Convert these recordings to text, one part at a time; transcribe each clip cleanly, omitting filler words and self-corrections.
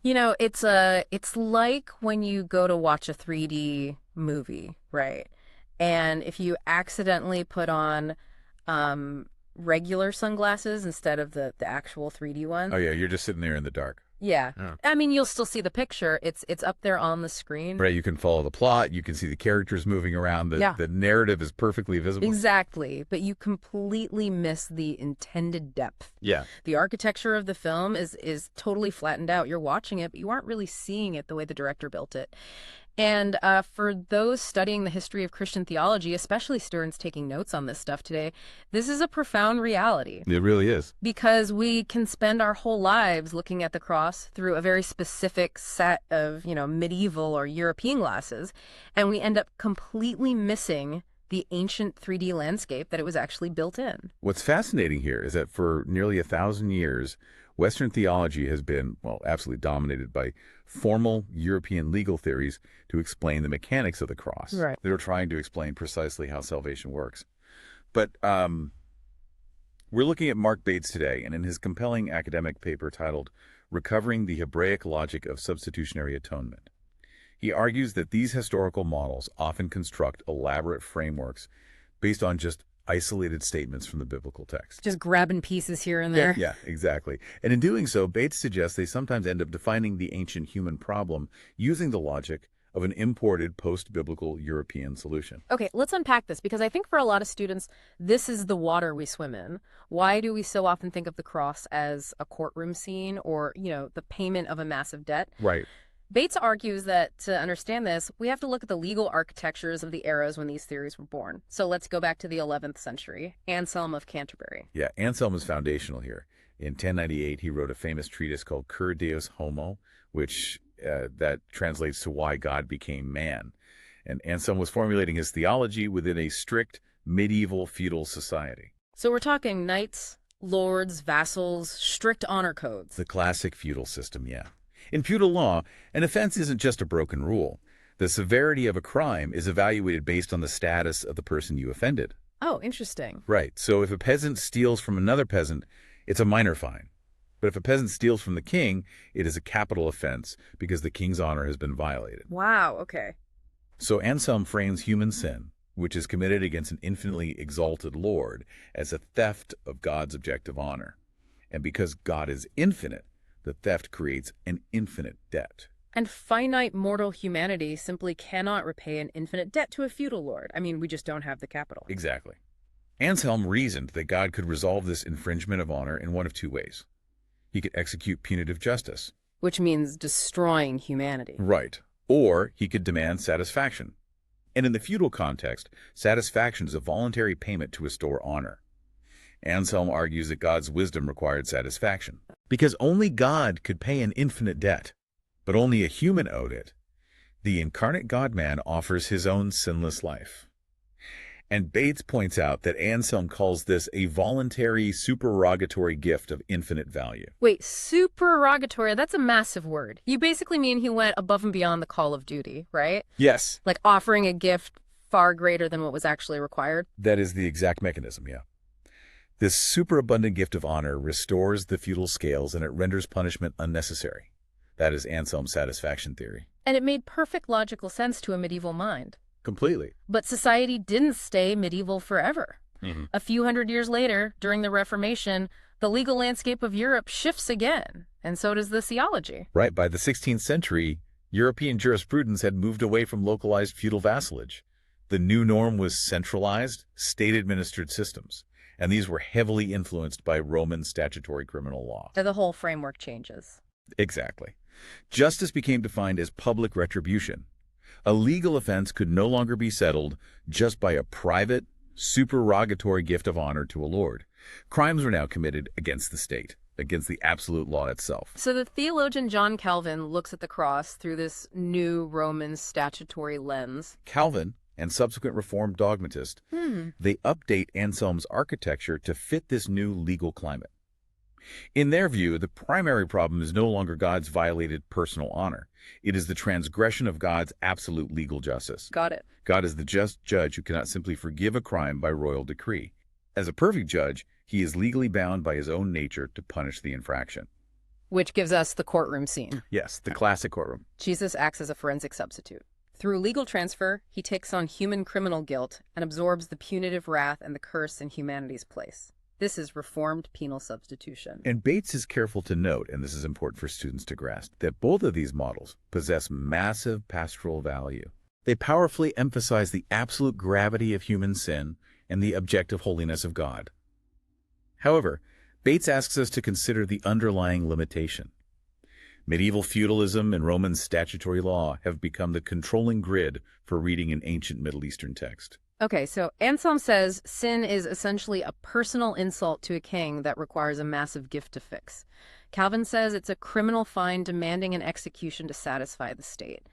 It's like when you go to watch a 3D movie, right? And if you accidentally put on regular sunglasses instead of the actual 3D Oh, ones. yeah, you're just sitting there in the dark. Yeah. Oh. I mean, you'll still see the picture. It's up there on the screen. Right, you can follow the plot. You can see the characters moving around. The narrative is perfectly visible. Exactly. But you completely miss the intended depth. Yeah. The architecture of the film is totally flattened out. You're watching it, but you aren't really seeing it the way the director built it. And for those studying the history of Christian theology, especially students taking notes on this stuff today, this is a profound reality. It really is. Because we can spend our whole lives looking at the cross through a very specific set of, medieval or European glasses, and we end up completely missing the ancient 3D landscape that it was actually built in. What's fascinating here is that for nearly 1,000 years, Western theology has been, absolutely dominated by formal European legal theories to explain the mechanics of the cross. Right. They're trying to explain precisely how salvation works. But we're looking at Marc Bates today, and in his compelling academic paper titled Recovering the Hebraic Logic of Substitutionary Atonement, he argues that these historical models often construct elaborate frameworks based on just isolated statements from the biblical text. Just grabbing pieces here and there. Yeah, exactly. And in doing so, Bates suggests they sometimes end up defining the ancient human problem using the logic of an imported post-biblical European solution. Okay, let's unpack this, because I think for a lot of students, this is the water we swim in. Why do we so often think of the cross as a courtroom scene or, the payment of a massive debt? Right. Bates argues that to understand this, we have to look at the legal architectures of the eras when these theories were born. So let's go back to the 11th century, Anselm of Canterbury. Yeah, Anselm is foundational here. In 1098, he wrote a famous treatise called Cur Deus Homo, which that translates to Why God Became Man. And Anselm was formulating his theology within a strict medieval feudal society. So we're talking knights, lords, vassals, strict honor codes. The classic feudal system, yeah. In feudal law, an offense isn't just a broken rule. The severity of a crime is evaluated based on the status of the person you offended. Oh, interesting. Right. So if a peasant steals from another peasant, it's a minor fine. But if a peasant steals from the king, it is a capital offense because the king's honor has been violated. Wow, okay. So Anselm frames human sin, which is committed against an infinitely exalted Lord, as a theft of God's objective honor. And because God is infinite, the theft creates an infinite debt. And finite mortal humanity simply cannot repay an infinite debt to a feudal lord. I mean, we just don't have the capital. Exactly. Anselm reasoned that God could resolve this infringement of honor in one of two ways. He could execute punitive justice. Which means destroying humanity. Right. Or he could demand satisfaction. And in the feudal context, satisfaction is a voluntary payment to restore honor. Anselm argues that God's wisdom required satisfaction, because only God could pay an infinite debt, but only a human owed it. The incarnate God-man offers his own sinless life. And Bates points out that Anselm calls this a voluntary supererogatory gift of infinite value. Wait, supererogatory, that's a massive word. You basically mean he went above and beyond the call of duty, right? Yes. Like offering a gift far greater than what was actually required? That is the exact mechanism, yeah. This superabundant gift of honor restores the feudal scales and it renders punishment unnecessary. That is Anselm's satisfaction theory. And it made perfect logical sense to a medieval mind. Completely. But society didn't stay medieval forever. Mm-hmm. A few hundred years later, during the Reformation, the legal landscape of Europe shifts again, and so does the theology. Right. By the 16th century, European jurisprudence had moved away from localized feudal vassalage. The new norm was centralized, state-administered systems. And these were heavily influenced by Roman statutory criminal law. The whole framework changes. Exactly. Justice became defined as public retribution. A legal offense could no longer be settled just by a private, supererogatory gift of honor to a lord. Crimes were now committed against the state, against the absolute law itself. So the theologian John Calvin looks at the cross through this new Roman statutory lens. Calvin and subsequent Reformed dogmatists, they update Anselm's architecture to fit this new legal climate. In their view, the primary problem is no longer God's violated personal honor. It is the transgression of God's absolute legal justice. Got it. God is the just judge who cannot simply forgive a crime by royal decree. As a perfect judge, he is legally bound by his own nature to punish the infraction. Which gives us the courtroom scene. Yes, the classic courtroom. Jesus acts as a forensic substitute. Through legal transfer, he takes on human criminal guilt and absorbs the punitive wrath and the curse in humanity's place. This is reformed penal substitution. And Bates is careful to note, and this is important for students to grasp, that both of these models possess massive pastoral value. They powerfully emphasize the absolute gravity of human sin and the objective holiness of God. However, Bates asks us to consider the underlying limitation. Medieval feudalism and Roman statutory law have become the controlling grid for reading an ancient Middle Eastern text. Okay, so Anselm says sin is essentially a personal insult to a king that requires a massive gift to fix. Calvin says it's a criminal fine demanding an execution to satisfy the state.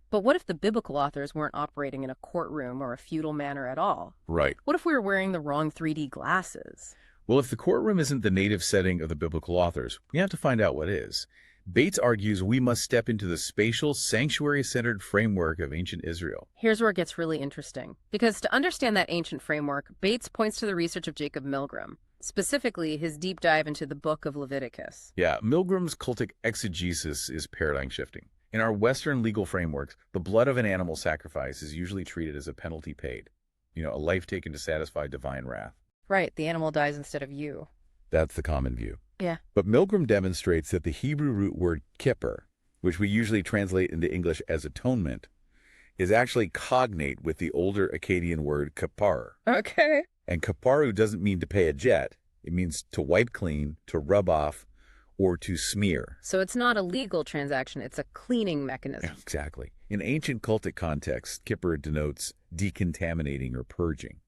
But what if the biblical authors weren't operating in a courtroom or a feudal manner at all? Right. What if we were wearing the wrong 3D glasses? Well, if the courtroom isn't the native setting of the biblical authors, we have to find out what is. Bates argues we must step into the spatial, sanctuary-centered framework of ancient Israel. Here's where it gets really interesting. Because to understand that ancient framework, Bates points to the research of Jacob Milgrom, specifically his deep dive into the book of Leviticus. Yeah, Milgram's cultic exegesis is paradigm-shifting. In our Western legal frameworks, the blood of an animal sacrifice is usually treated as a penalty paid. A life taken to satisfy divine wrath. Right, the animal dies instead of you. That's the common view. Yeah. But Milgram demonstrates that the Hebrew root word kippur, which we usually translate into English as atonement, is actually cognate with the older Akkadian word kapar. Okay. And kaparu doesn't mean to pay a jet. It means to wipe clean, to rub off, or to smear. So it's not a legal transaction, it's a cleaning mechanism. Exactly. In ancient cultic contexts, kippur denotes decontaminating or purging.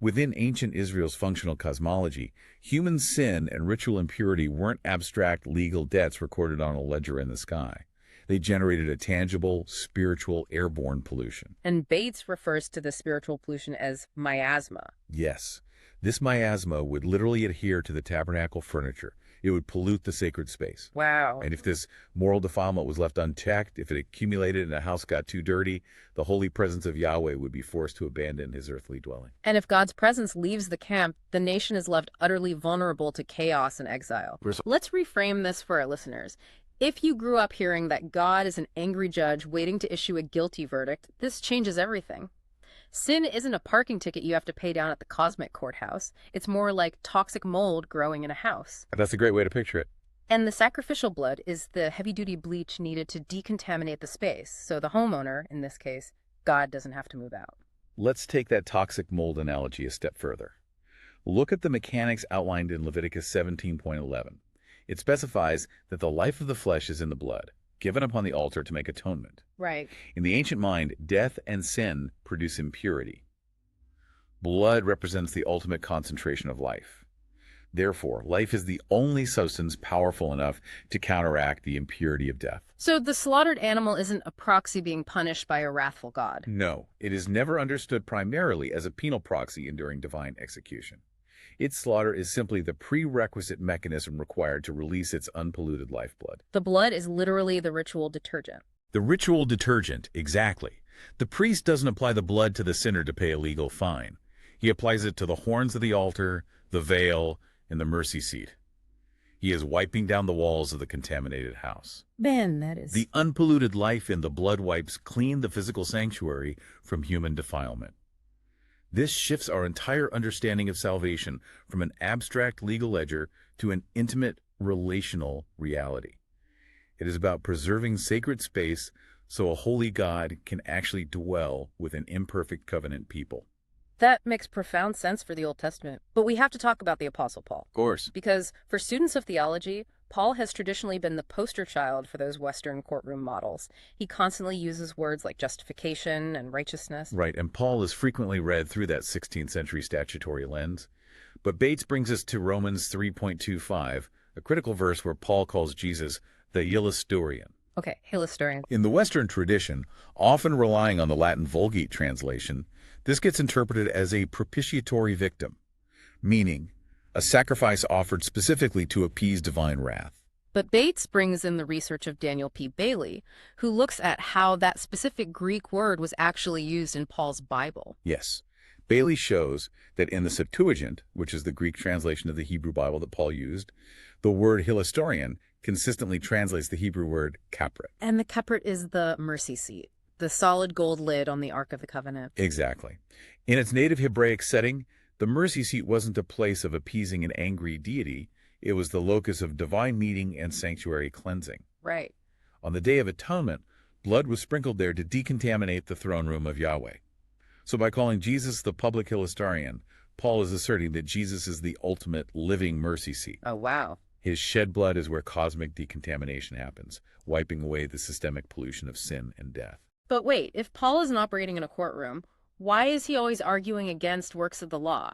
Within ancient Israel's functional cosmology, human sin and ritual impurity weren't abstract legal debts recorded on a ledger in the sky. They generated a tangible, spiritual, airborne pollution. And Bates refers to the spiritual pollution as miasma. Yes, this miasma would literally adhere to the tabernacle furniture. It would pollute the sacred space. Wow. And if this moral defilement was left unchecked, if it accumulated and a house got too dirty, the holy presence of Yahweh would be forced to abandon his earthly dwelling. And if God's presence leaves the camp, the nation is left utterly vulnerable to chaos and exile. Let's reframe this for our listeners. If you grew up hearing that God is an angry judge waiting to issue a guilty verdict, this changes everything. Sin isn't a parking ticket you have to pay down at the cosmic courthouse. It's more like toxic mold growing in a house. That's a great way to picture it. And the sacrificial blood is the heavy-duty bleach needed to decontaminate the space, so the homeowner, in this case, God, doesn't have to move out. Let's take that toxic mold analogy a step further. Look at the mechanics outlined in Leviticus 17.11. It specifies that the life of the flesh is in the blood, given upon the altar to make atonement. Right. In the ancient mind, death and sin produce impurity. Blood represents the ultimate concentration of life. Therefore, life is the only substance powerful enough to counteract the impurity of death. So the slaughtered animal isn't a proxy being punished by a wrathful God. No, it is never understood primarily as a penal proxy enduring divine execution. Its slaughter is simply the prerequisite mechanism required to release its unpolluted lifeblood. The blood is literally the ritual detergent. The ritual detergent, exactly. The priest doesn't apply the blood to the sinner to pay a legal fine. He applies it to the horns of the altar, the veil, and the mercy seat. He is wiping down the walls of the contaminated house. Man, that is... The unpolluted life in the blood wipes clean the physical sanctuary from human defilement. This shifts our entire understanding of salvation from an abstract legal ledger to an intimate relational reality. It is about preserving sacred space so a holy God can actually dwell with an imperfect covenant people. That makes profound sense for the Old Testament. But we have to talk about the Apostle Paul. Of course. Because for students of theology, Paul has traditionally been the poster child for those Western courtroom models. He constantly uses words like justification and righteousness. Right, and Paul is frequently read through that 16th century statutory lens. But Bates brings us to Romans 3.25, a critical verse where Paul calls Jesus the Hilasterion. Okay, Hilasterion. In the Western tradition, often relying on the Latin Vulgate translation, this gets interpreted as a propitiatory victim, meaning a sacrifice offered specifically to appease divine wrath. But Bates brings in the research of Daniel P. Bailey, who looks at how that specific Greek word was actually used in Paul's Bible. Yes. Bailey shows that in the Septuagint, which is the Greek translation of the Hebrew Bible that Paul used, the word Hilasterion consistently translates the Hebrew word kapret. And the kapret is the mercy seat, the solid gold lid on the Ark of the Covenant. Exactly. In its native Hebraic setting, the mercy seat wasn't a place of appeasing an angry deity. It was the locus of divine meeting and sanctuary cleansing. Right. On the Day of Atonement, blood was sprinkled there to decontaminate the throne room of Yahweh. So by calling Jesus the public Hilasterion, Paul is asserting that Jesus is the ultimate living mercy seat. Oh, wow. His shed blood is where cosmic decontamination happens, wiping away the systemic pollution of sin and death. But wait, if Paul isn't operating in a courtroom, why is he always arguing against works of the law?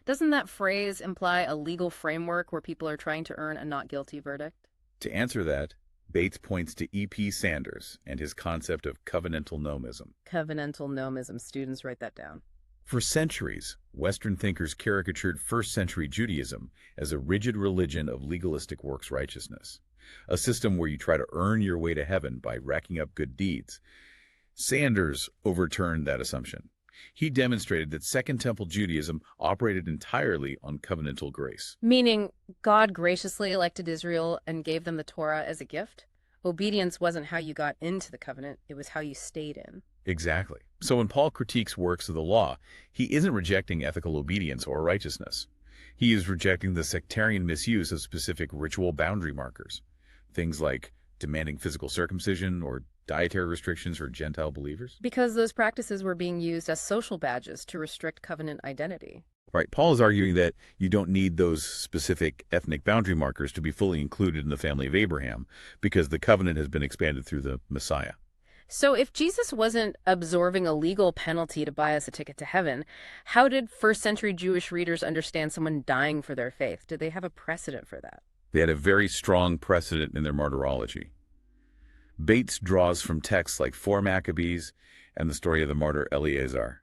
Doesn't that phrase imply a legal framework where people are trying to earn a not guilty verdict? To answer that, Bates points to E.P. Sanders and his concept of covenantal nomism. Covenantal nomism. Students, write that down. For centuries, Western thinkers caricatured first-century Judaism as a rigid religion of legalistic works righteousness, a system where you try to earn your way to heaven by racking up good deeds. Sanders overturned that assumption. He demonstrated that Second Temple Judaism operated entirely on covenantal grace. Meaning, God graciously elected Israel and gave them the Torah as a gift? Obedience wasn't how you got into the covenant, it was how you stayed in. Exactly. So when Paul critiques works of the law, he isn't rejecting ethical obedience or righteousness. He is rejecting the sectarian misuse of specific ritual boundary markers. Things like demanding physical circumcision or dietary restrictions for Gentile believers. Because those practices were being used as social badges to restrict covenant identity. Right. Paul is arguing that you don't need those specific ethnic boundary markers to be fully included in the family of Abraham because the covenant has been expanded through the Messiah. So if Jesus wasn't absorbing a legal penalty to buy us a ticket to heaven, how did first-century Jewish readers understand someone dying for their faith? Did they have a precedent for that? They had a very strong precedent in their martyrology. Bates draws from texts like 4 Maccabees and the story of the martyr Eleazar.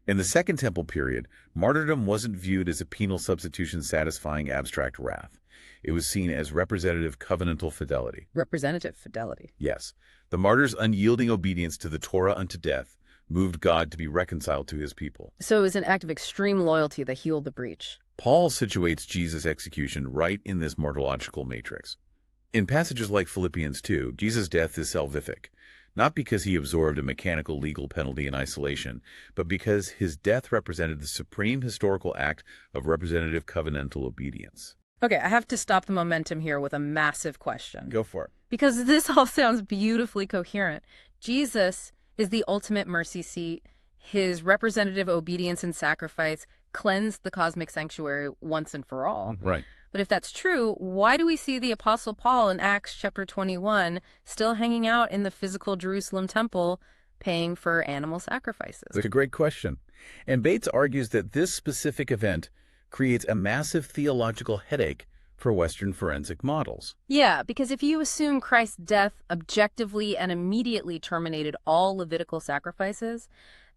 In the Second Temple period, martyrdom wasn't viewed as a penal substitution satisfying abstract wrath. It was seen as representative covenantal fidelity. Representative fidelity. Yes. The martyr's unyielding obedience to the Torah unto death moved God to be reconciled to his people. So it was an act of extreme loyalty that healed the breach. Paul situates Jesus' execution right in this martyrological matrix. In passages like Philippians 2, Jesus' death is salvific, not because he absorbed a mechanical legal penalty in isolation, but because his death represented the supreme historical act of representative covenantal obedience. Okay, I have to stop the momentum here with a massive question. Go for it. Because this all sounds beautifully coherent. Jesus is the ultimate mercy seat. His representative obedience and sacrifice cleansed the cosmic sanctuary once and for all. Right. But if that's true, why do we see the Apostle Paul in Acts chapter 21 still hanging out in the physical Jerusalem temple paying for animal sacrifices? That's a great question. And Bates argues that this specific event creates a massive theological headache for Western forensic models. Yeah, because if you assume Christ's death objectively and immediately terminated all Levitical sacrifices,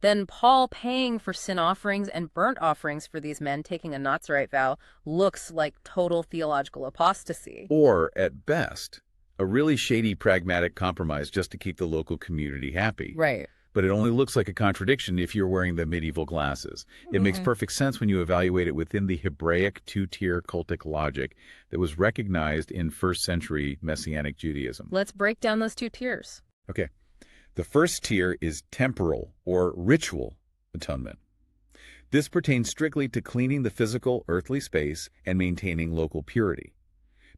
then Paul paying for sin offerings and burnt offerings for these men taking a Nazirite vow looks like total theological apostasy. Or, at best, a really shady pragmatic compromise just to keep the local community happy. Right. But it only looks like a contradiction if you're wearing the medieval glasses. It makes perfect sense when you evaluate it within the Hebraic two-tier cultic logic that was recognized in first-century Messianic Judaism. Let's break down those two tiers. Okay. The first tier is temporal or ritual atonement. This pertains strictly to cleaning the physical earthly space and maintaining local purity.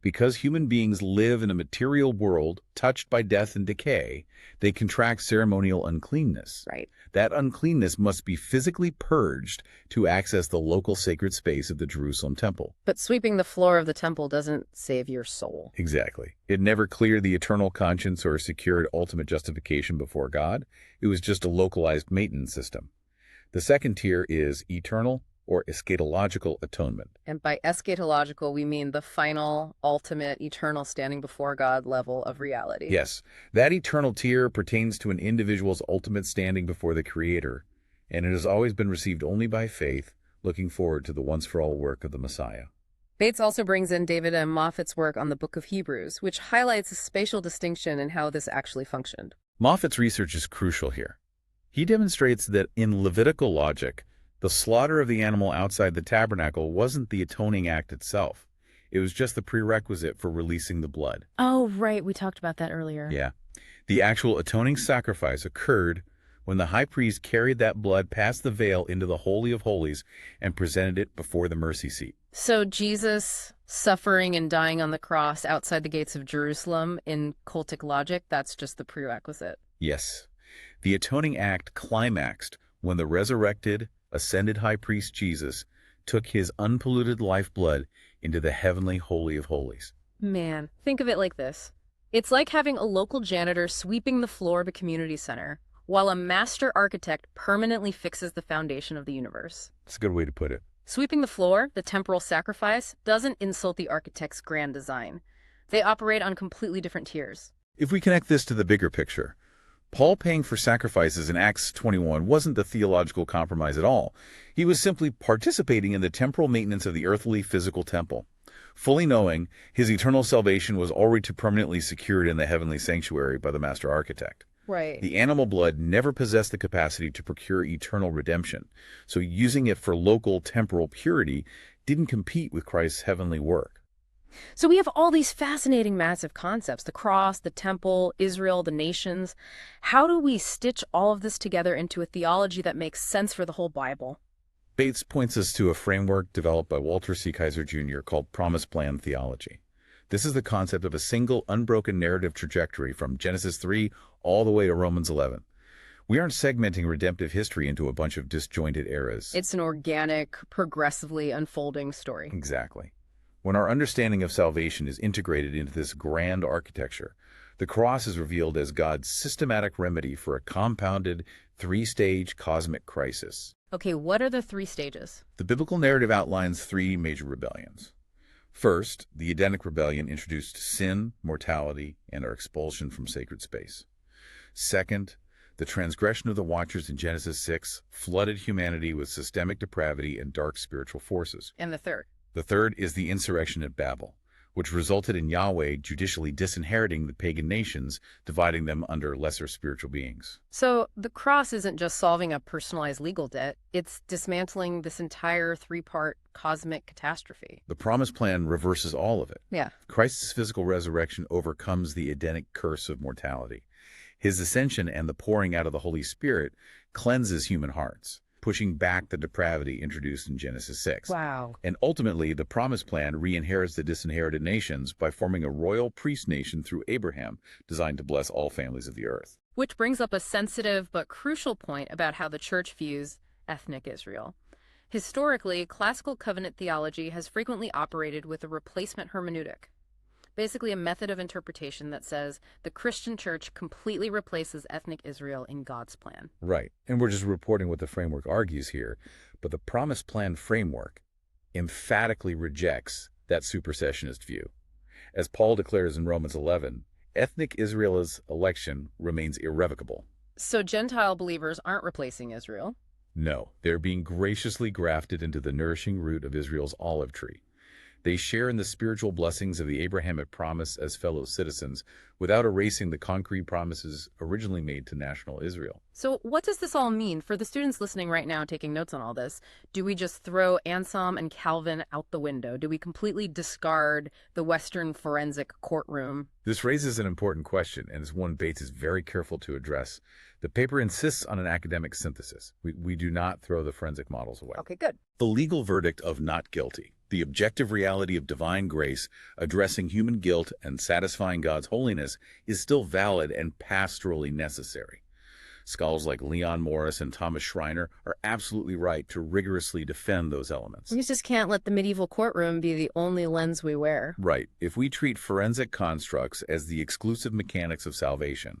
Because human beings live in a material world touched by death and decay, they contract ceremonial uncleanness. Right. That uncleanness must be physically purged to access the local sacred space of the Jerusalem temple. But sweeping the floor of the temple doesn't save your soul. Exactly. It never cleared the eternal conscience or secured ultimate justification before God. It was just a localized maintenance system. The second tier is eternal or eschatological atonement. And by eschatological, we mean the final, ultimate, eternal standing before God level of reality. Yes, that eternal tier pertains to an individual's ultimate standing before the Creator, and it has always been received only by faith, looking forward to the once-for-all work of the Messiah. Bates also brings in David M. Moffat's work on the Book of Hebrews, which highlights a spatial distinction in how this actually functioned. Moffat's research is crucial here. He demonstrates that in Levitical logic, the slaughter of the animal outside the tabernacle wasn't the atoning act itself. It was just the prerequisite for releasing the blood. Oh, right. We talked about that earlier. Yeah. The actual atoning sacrifice occurred when the high priest carried that blood past the veil into the Holy of Holies and presented it before the mercy seat. So Jesus suffering and dying on the cross outside the gates of Jerusalem, in cultic logic, that's just the prerequisite. Yes. The atoning act climaxed when the resurrected, ascended high priest Jesus took his unpolluted lifeblood into the heavenly Holy of Holies. Man, think of it like this. It's like having a local janitor sweeping the floor of a community center, while a master architect permanently fixes the foundation of the universe. That's a good way to put it. Sweeping the floor, the temporal sacrifice, doesn't insult the architect's grand design. They operate on completely different tiers. If we connect this to the bigger picture, Paul paying for sacrifices in Acts 21 wasn't the theological compromise at all. He was simply participating in the temporal maintenance of the earthly physical temple, fully knowing his eternal salvation was already permanently secured in the heavenly sanctuary by the master architect. Right. The animal blood never possessed the capacity to procure eternal redemption, so using it for local temporal purity didn't compete with Christ's heavenly work. So we have all these fascinating massive concepts, the cross, the temple, Israel, the nations. How do we stitch all of this together into a theology that makes sense for the whole Bible? Bates points us to a framework developed by Walter C. Kaiser Jr. called Promise Plan Theology. This is the concept of a single, unbroken narrative trajectory from Genesis 3 all the way to Romans 11. We aren't segmenting redemptive history into a bunch of disjointed eras. It's an organic, progressively unfolding story. Exactly. When our understanding of salvation is integrated into this grand architecture, the cross is revealed as God's systematic remedy for a compounded, three-stage cosmic crisis. Okay, what are the three stages? The biblical narrative outlines three major rebellions. First, the Edenic rebellion introduced sin, mortality, and our expulsion from sacred space. Second, the transgression of the Watchers in Genesis 6 flooded humanity with systemic depravity and dark spiritual forces. And the third? The third is the insurrection at Babel, which resulted in Yahweh judicially disinheriting the pagan nations, dividing them under lesser spiritual beings. So the cross isn't just solving a personalized legal debt, it's dismantling this entire three-part cosmic catastrophe. The promise plan reverses all of it. Yeah. Christ's physical resurrection overcomes the Edenic curse of mortality. His ascension and the pouring out of the Holy Spirit cleanses human hearts, pushing back the depravity introduced in Genesis 6. Wow. And ultimately, the promise plan re-inherits the disinherited nations by forming a royal priest nation through Abraham, designed to bless all families of the earth. Which brings up a sensitive but crucial point about how the church views ethnic Israel. Historically, classical covenant theology has frequently operated with a replacement hermeneutic. Basically a method of interpretation that says the Christian church completely replaces ethnic Israel in God's plan. Right. And we're just reporting what the framework argues here. But the promise plan framework emphatically rejects that supersessionist view. As Paul declares in Romans 11, ethnic Israel's election remains irrevocable. So Gentile believers aren't replacing Israel? No, they're being graciously grafted into the nourishing root of Israel's olive tree. They share in the spiritual blessings of the Abrahamic promise as fellow citizens without erasing the concrete promises originally made to national Israel. So what does this all mean for the students listening right now taking notes on all this? Do we just throw Anselm and Calvin out the window? Do we completely discard the Western forensic courtroom? This raises an important question, and is one Bates is very careful to address. The paper insists on an academic synthesis. We do not throw the forensic models away. Okay, good. The legal verdict of not guilty, the objective reality of divine grace addressing human guilt and satisfying God's holiness, is still valid and pastorally necessary. Scholars like Leon Morris and Thomas Schreiner are absolutely right to rigorously defend those elements. We just can't let the medieval courtroom be the only lens we wear. Right. If we treat forensic constructs as the exclusive mechanics of salvation,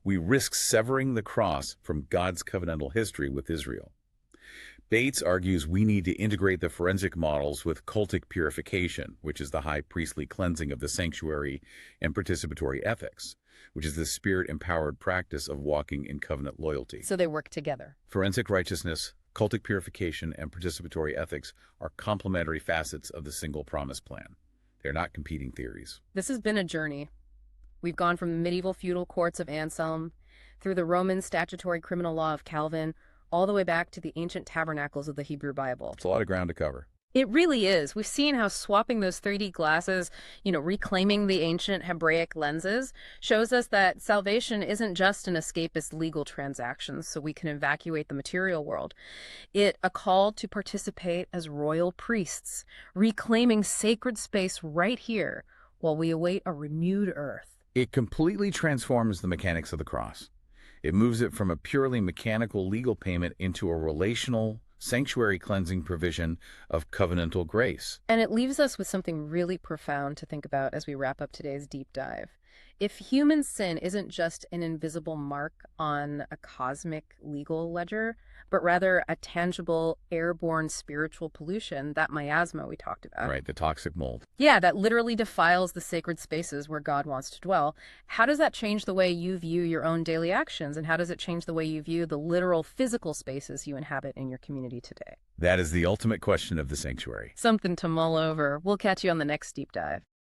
we risk severing the cross from God's covenantal history with Israel. Bates argues we need to integrate the forensic models with cultic purification, which is the high priestly cleansing of the sanctuary, and participatory ethics, which is the spirit-empowered practice of walking in covenant loyalty. So they work together. Forensic righteousness, cultic purification, and participatory ethics are complementary facets of the single promise plan. They're not competing theories. This has been a journey. We've gone from the medieval feudal courts of Anselm, through the Roman statutory criminal law of Calvin, all the way back to the ancient tabernacles of the Hebrew Bible. It's a lot of ground to cover. It really is. We've seen how swapping those 3D glasses, reclaiming the ancient Hebraic lenses, shows us that salvation isn't just an escapist legal transaction so we can evacuate the material world. It's a call to participate as royal priests, reclaiming sacred space right here while we await a renewed earth. It completely transforms the mechanics of the cross. It moves it from a purely mechanical legal payment into a relational, sanctuary cleansing provision of covenantal grace. And it leaves us with something really profound to think about as we wrap up today's deep dive. If human sin isn't just an invisible mark on a cosmic legal ledger, but rather a tangible, airborne spiritual pollution, that miasma we talked about. Right, the toxic mold. Yeah, that literally defiles the sacred spaces where God wants to dwell. How does that change the way you view your own daily actions? And how does it change the way you view the literal physical spaces you inhabit in your community today? That is the ultimate question of the sanctuary. Something to mull over. We'll catch you on the next deep dive.